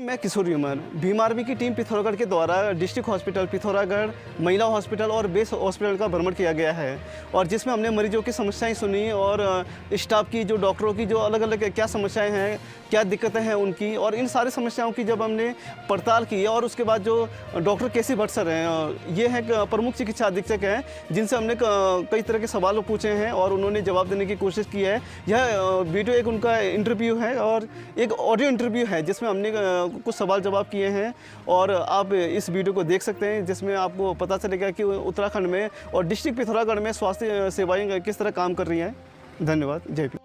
मैं किशोरी उमर बीमारवी की टीम पिथौरागढ़ के द्वारा डिस्ट्रिक्ट हॉस्पिटल पिथौरागढ़, महिला हॉस्पिटल और बेस हॉस्पिटल का भ्रमण किया गया है और जिसमें हमने मरीजों की समस्याएं सुनी और स्टाफ की, जो डॉक्टरों की जो अलग अलग क्या समस्याएं हैं, क्या दिक्कतें हैं उनकी, और इन सारी समस्याओं की जब हमने पड़ताल की और उसके बाद जो डॉक्टर केसी भट्ट सर हैं, ये हैं प्रमुख चिकित्सा अधीक्षक हैं, जिनसे हमने कई तरह के सवाल पूछे हैं और उन्होंने जवाब देने की कोशिश की है। यह वीडियो एक उनका इंटरव्यू है और एक ऑडियो इंटरव्यू है जिसमें हमने कुछ सवाल जवाब किए हैं और आप इस वीडियो को देख सकते हैं, जिसमें आपको पता चलेगा कि उत्तराखंड में और डिस्ट्रिक्ट पिथौरागढ़ में स्वास्थ्य सेवाएं किस तरह काम कर रही हैं। धन्यवाद। जय पी।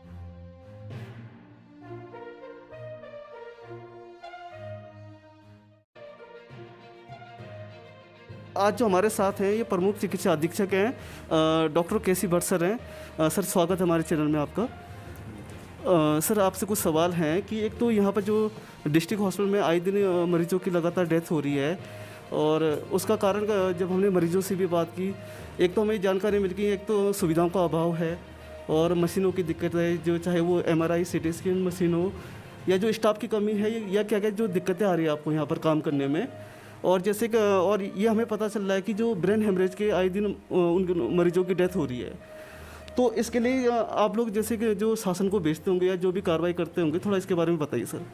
आज जो हमारे साथ हैं ये प्रमुख चिकित्सा अधीक्षक हैं, डॉक्टर केसी भट्ट सर हैं। सर, स्वागत है हमारे चैनल में आपका। सर, आपसे कुछ सवाल हैं कि एक तो यहाँ पर जो डिस्ट्रिक्ट हॉस्पिटल में आए दिन मरीजों की लगातार डेथ हो रही है और उसका कारण जब हमने मरीजों से भी बात की, एक तो हमें जानकारी मिल गई, एक तो सुविधाओं का अभाव है और मशीनों की दिक्कत है, जो चाहे वो MRI CT स्कैन मशीन हो या जो स्टाफ की कमी है या क्या क्या जो दिक्कतें आ रही है आपको यहाँ पर काम करने में। और जैसे कि और ये हमें पता चल रहा है कि जो ब्रेन हेमरेज के आए दिन उन मरीजों की डेथ हो रही है, तो इसके लिए आप लोग जैसे कि जो शासन को भेजते होंगे या जो भी कार्रवाई करते होंगे, थोड़ा इसके बारे में बताइए सर।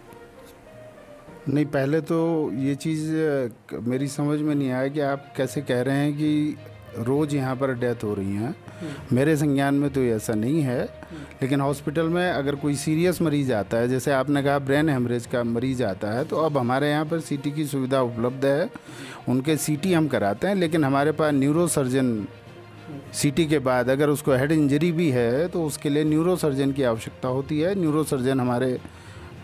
नहीं, पहले तो ये चीज़ मेरी समझ में नहीं आया कि आप कैसे कह रहे हैं कि रोज़ यहाँ पर डेथ हो रही हैं। मेरे संज्ञान में तो ऐसा नहीं है, लेकिन हॉस्पिटल में अगर कोई सीरियस मरीज़ आता है, जैसे आपने कहा ब्रेन हेमरेज का मरीज़ आता है, तो अब हमारे यहाँ पर CT की सुविधा उपलब्ध है। उनके CT हम कराते हैं, लेकिन हमारे पास न्यूरो सर्जन CT के बाद अगर उसको हेड इंजरी भी है तो उसके लिए न्यूरो सर्जन की आवश्यकता होती है। न्यूरो सर्जन हमारे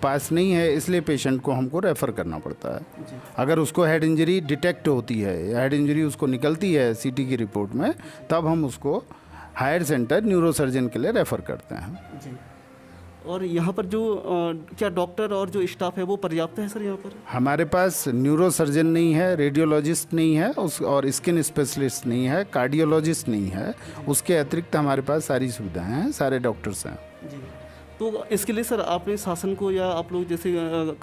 पास नहीं है, इसलिए पेशेंट को हमको रेफ़र करना पड़ता है। अगर उसको हेड इंजरी डिटेक्ट होती है या हेड इंजरी उसको निकलती है CT की रिपोर्ट में, तब हम उसको हायर सेंटर न्यूरो सर्जन के लिए रेफ़र करते हैं। जी। और यहाँ पर जो क्या डॉक्टर और जो स्टाफ है वो पर्याप्त है सर यहाँ पर? हमारे पास न्यूरो सर्जन नहीं है, रेडियोलॉजिस्ट नहीं है और स्किन स्पेशलिस्ट नहीं है, कार्डियोलॉजिस्ट नहीं है। उसके अतिरिक्त हमारे पास सारी सुविधाएं हैं, सारे डॉक्टर्स हैं। जी। तो इसके लिए सर आपने शासन को या आप लोग जैसे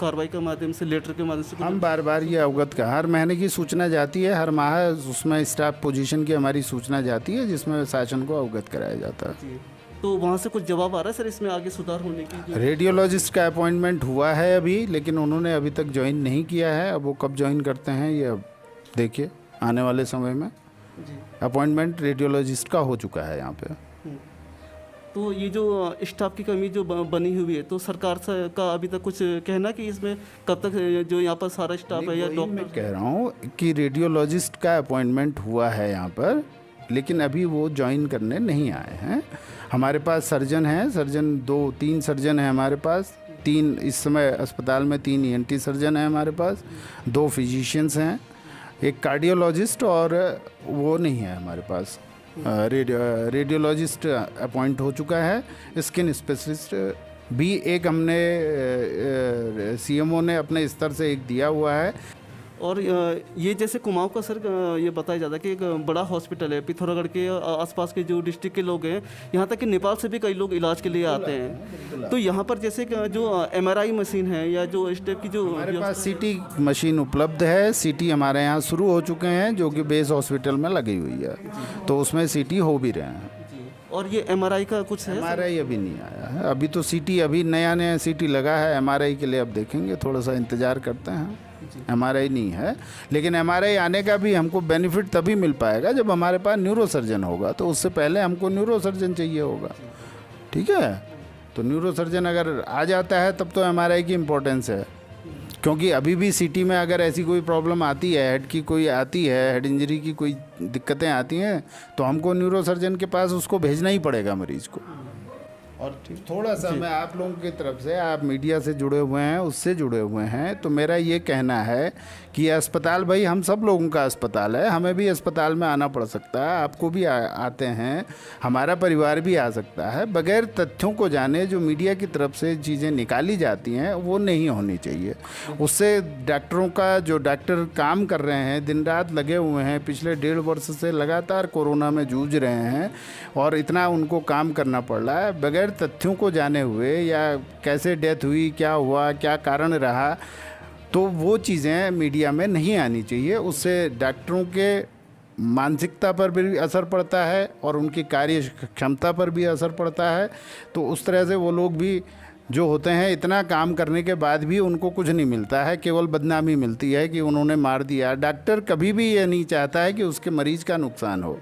कार्रवाई के माध्यम से, लेटर के माध्यम से हम बार बार ये अवगत का हर महीने की सूचना जाती है, हर माह उसमें स्टाफ पोजीशन की हमारी सूचना जाती है, जिसमें शासन को अवगत कराया जाता है। तो वहाँ से कुछ जवाब आ रहा है सर इसमें आगे सुधार होने की? रेडियोलॉजिस्ट का अपॉइंटमेंट हुआ है अभी, लेकिन उन्होंने अभी तक ज्वाइन नहीं किया है। अब वो कब ज्वाइन करते हैं ये अब देखिए आने वाले समय में। अपॉइंटमेंट रेडियोलॉजिस्ट का हो चुका है यहाँ पे। तो ये जो स्टाफ की कमी जो बनी हुई है, तो सरकार का अभी तक कुछ कहना कि इसमें कब तक जो यहाँ पर सारा स्टाफ है या डॉक्टर? मैं कह रहा हूँ कि रेडियोलॉजिस्ट का अपॉइंटमेंट हुआ है यहाँ पर, लेकिन अभी वो ज्वाइन करने नहीं आए हैं। हमारे पास सर्जन हैं, सर्जन 2-3 सर्जन हैं हमारे पास। 3 इस समय अस्पताल में 3 ENT सर्जन हैं हमारे पास, 2 फिजिशियंस हैं, एक कार्डियोलॉजिस्ट और वो नहीं है हमारे पास। रेडियोलॉजिस्ट अपॉइंट हो चुका है। स्किन स्पेशलिस्ट भी एक हमने CMO ने अपने स्तर से एक दिया हुआ है। और ये जैसे कुमाऊं का सर ये बताया जाता है कि एक बड़ा हॉस्पिटल है, पिथौरागढ़ के आसपास के जो डिस्ट्रिक्ट के लोग हैं, यहाँ तक कि नेपाल से भी कई लोग इलाज के लिए आते हैं। तो यहाँ पर जैसे जो MRI मशीन है या जो स्टेप की जो हमारे पास CT मशीन उपलब्ध है। CT हमारे यहाँ शुरू हो चुके हैं, जो कि बेस हॉस्पिटल में लगी हुई है, तो उसमें CT हो भी रहे हैं। और ये MRI का कुछ है? MRI अभी नहीं आया है, अभी तो CT अभी नया CT लगा है। MRI के लिए अब देखेंगे, थोड़ा सा इंतज़ार करते हैं। MRI नहीं है, लेकिन MRI आने का भी हमको बेनिफिट तभी मिल पाएगा जब हमारे पास न्यूरो सर्जन होगा, तो उससे पहले हमको न्यूरो सर्जन चाहिए होगा। ठीक है, तो न्यूरो सर्जन अगर आ जाता है तब तो MRI की इम्पोर्टेंस है, क्योंकि अभी भी CT में अगर ऐसी कोई प्रॉब्लम आती है, हेड की कोई आती है, हेड इंजरी की कोई दिक्कतें आती हैं, तो हमको न्यूरो सर्जन के पास उसको भेजना ही पड़ेगा मरीज़ को। और थोड़ा सा मैं आप लोगों की तरफ से, आप मीडिया से जुड़े हुए हैं, उससे जुड़े हुए हैं, तो मेरा ये कहना है कि अस्पताल, भाई हम सब लोगों का अस्पताल है, हमें भी अस्पताल में आना पड़ सकता है, आपको भी आते हैं, हमारा परिवार भी आ सकता है। बगैर तथ्यों को जाने जो मीडिया की तरफ से चीज़ें निकाली जाती हैं वो नहीं होनी चाहिए। उससे डॉक्टरों का, जो डॉक्टर काम कर रहे हैं, दिन रात लगे हुए हैं, पिछले 1.5 वर्ष से लगातार कोरोना में जूझ रहे हैं और इतना उनको काम करना पड़ रहा है, बगैर तथ्यों को जाने हुए या कैसे डेथ हुई, क्या हुआ, क्या कारण रहा, तो वो चीज़ें मीडिया में नहीं आनी चाहिए। उससे डॉक्टरों के मानसिकता पर भी असर पड़ता है और उनकी कार्य क्षमता पर भी असर पड़ता है। तो उस तरह से वो लोग भी जो होते हैं, इतना काम करने के बाद भी उनको कुछ नहीं मिलता है, केवल बदनामी मिलती है कि उन्होंने मार दिया। डॉक्टर कभी भी ये नहीं चाहता है कि उसके मरीज़ का नुकसान हो,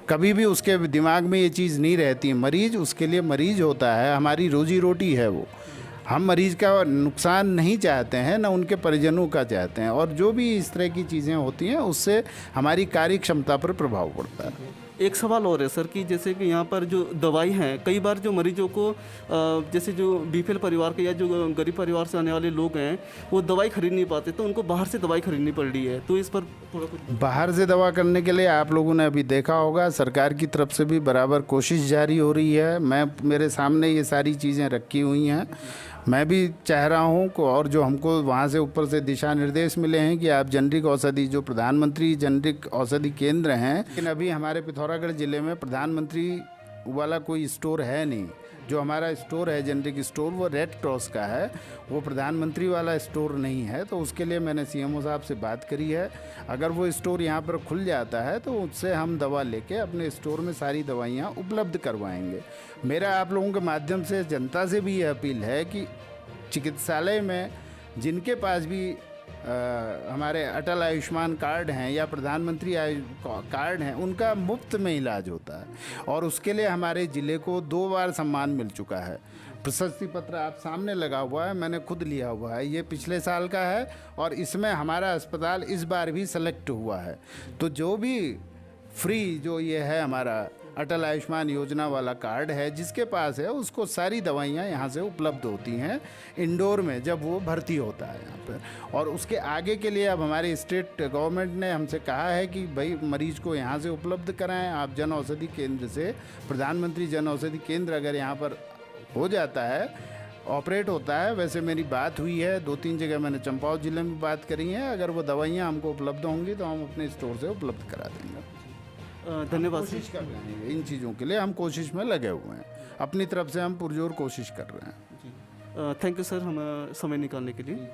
कभी भी उसके दिमाग में ये चीज़ नहीं रहती है। मरीज़ उसके लिए मरीज़ होता है, हमारी रोजी रोटी है वो। हम मरीज़ का नुकसान नहीं चाहते हैं, ना उनके परिजनों का चाहते हैं। और जो भी इस तरह की चीज़ें होती हैं उससे हमारी कार्य क्षमता पर प्रभाव पड़ता है। एक सवाल और है सर कि जैसे कि यहाँ पर जो दवाई हैं, कई बार जो मरीजों को जैसे जो बीपीएल परिवार के या जो गरीब परिवार से आने वाले लोग हैं वो दवाई खरीद नहीं पाते, तो उनको बाहर से दवाई खरीदनी पड़ रही है। तो इस पर थोड़ा कुछ बाहर से दवा करने के लिए आप लोगों ने अभी देखा होगा, सरकार की तरफ से भी बराबर कोशिश जारी हो रही है। मेरे सामने ये सारी चीज़ें रखी हुई हैं। मैं भी चाह रहा हूँ को, और जो हमको वहाँ से ऊपर से दिशा निर्देश मिले हैं कि आप जेनरिक औषधि, जो प्रधानमंत्री जेनरिक औषधि केंद्र हैं, लेकिन अभी हमारे पिथौरागढ़ ज़िले में प्रधानमंत्री वाला कोई स्टोर है नहीं। जो हमारा स्टोर है जेनरिक स्टोर, वो रेड क्रॉस का है, वो प्रधानमंत्री वाला स्टोर नहीं है। तो उसके लिए मैंने सीएमओ साहब से बात करी है। अगर वो स्टोर यहाँ पर खुल जाता है तो उससे हम दवा लेके अपने स्टोर में सारी दवाइयाँ उपलब्ध करवाएंगे। मेरा आप लोगों के माध्यम से जनता से भी ये अपील है कि चिकित्सालय में जिनके पास भी हमारे अटल आयुष्मान कार्ड हैं या प्रधानमंत्री कार्ड हैं, उनका मुफ्त में इलाज होता है। और उसके लिए हमारे ज़िले को 2 बार सम्मान मिल चुका है। प्रशस्ति पत्र आप सामने लगा हुआ है, मैंने खुद लिया हुआ है, ये पिछले साल का है। और इसमें हमारा अस्पताल इस बार भी सेलेक्ट हुआ है। तो जो भी फ्री जो ये है हमारा अटल आयुष्मान योजना वाला कार्ड है, जिसके पास है उसको सारी दवाइयाँ यहाँ से उपलब्ध होती हैं इंडोर में, जब वो भर्ती होता है यहाँ पर। और उसके आगे के लिए अब हमारे स्टेट गवर्नमेंट ने हमसे कहा है कि भाई मरीज़ को यहाँ से उपलब्ध कराएं आप जन औषधि केंद्र से। प्रधानमंत्री जन औषधि केंद्र अगर यहाँ पर हो जाता है, ऑपरेट होता है, वैसे मेरी बात हुई है 2-3 जगह, मैंने चंपावत ज़िले में बात करी है, अगर वो दवाइयाँ हमको उपलब्ध होंगी तो हम अपने स्टोर से उपलब्ध करा देंगे। धन्यवाद। कोशिश कर रहे हैं, इन चीज़ों के लिए हम कोशिश में लगे हुए हैं, अपनी तरफ से हम पुरजोर कोशिश कर रहे हैं। थैंक यू सर, हम समय निकालने के लिए।